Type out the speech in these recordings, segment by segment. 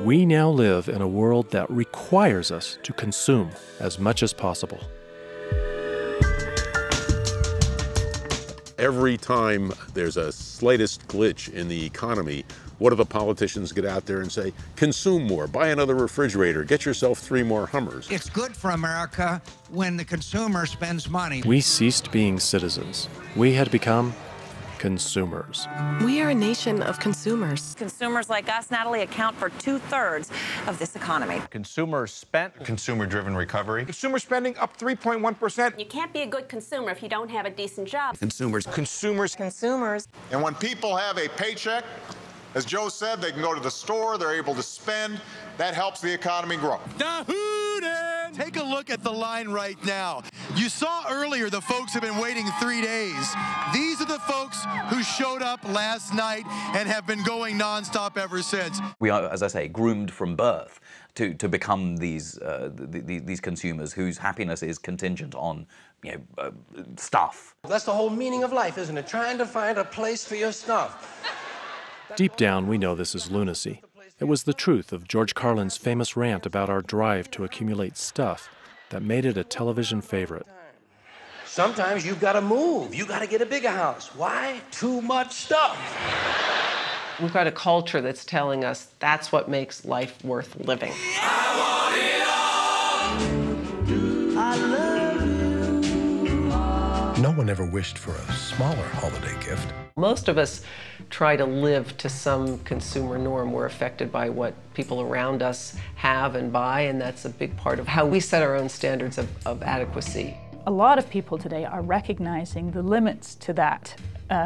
We now live in a world that requires us to consume as much as possible. Every time there's a slightest glitch in the economy, what do the politicians get out there and say? Consume more, buy another refrigerator, get yourself 3 more Hummers. It's good for America when the consumer spends money. We ceased being citizens. We had become consumers. We are a nation of consumers. Consumers like us, Natalie, account for 2/3 of this economy. Consumers spent. Consumer-driven recovery. Consumer spending up 3.1%. You can't be a good consumer if you don't have a decent job. Consumers. Consumers. And when people have a paycheck, as Joe said, they can go to the store, they're able to spend. That helps the economy grow. Take a look at the line right now. You saw earlier the folks have been waiting 3 days. These are the folks who showed up last night and have been going nonstop ever since. We are, as I say, groomed from birth to become these consumers whose happiness is contingent on, stuff. That's the whole meaning of life, isn't it? Trying to find a place for your stuff. Deep down, we know this is lunacy. It was the truth of George Carlin's famous rant about our drive to accumulate stuff that made it a television favorite. Sometimes you've got to move. You've got to get a bigger house. Why? Too much stuff. We've got a culture that's telling us that's what makes life worth living. I want it all. I love you. No one ever wished for a smaller holiday gift. Most of us try to live to some consumer norm. We're affected by what people around us have and buy, and that's a big part of how we set our own standards of adequacy. A lot of people today are recognizing the limits to that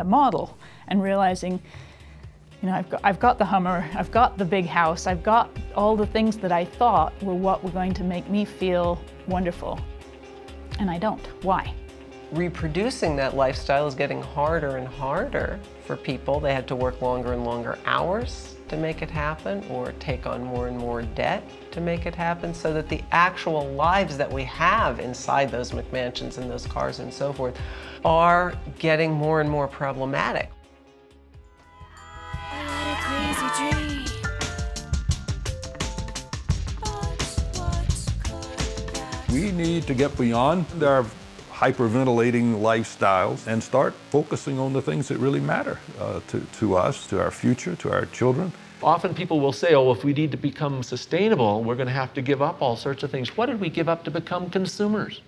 model and realizing, I've got the Hummer, I've got the big house, I've got all the things that I thought were what were going to make me feel wonderful, and I don't. Why? Reproducing that lifestyle is getting harder and harder for people. They have to work longer and longer hours to make it happen, or take on more and more debt to make it happen, so that the actual lives that we have inside those McMansions and those cars and so forth are getting more and more problematic. We need to get beyond our hyperventilating lifestyles and start focusing on the things that really matter to us, to our future, to our children. Often people will say, oh, if we need to become sustainable, we're going to have to give up all sorts of things. What did we give up to become consumers?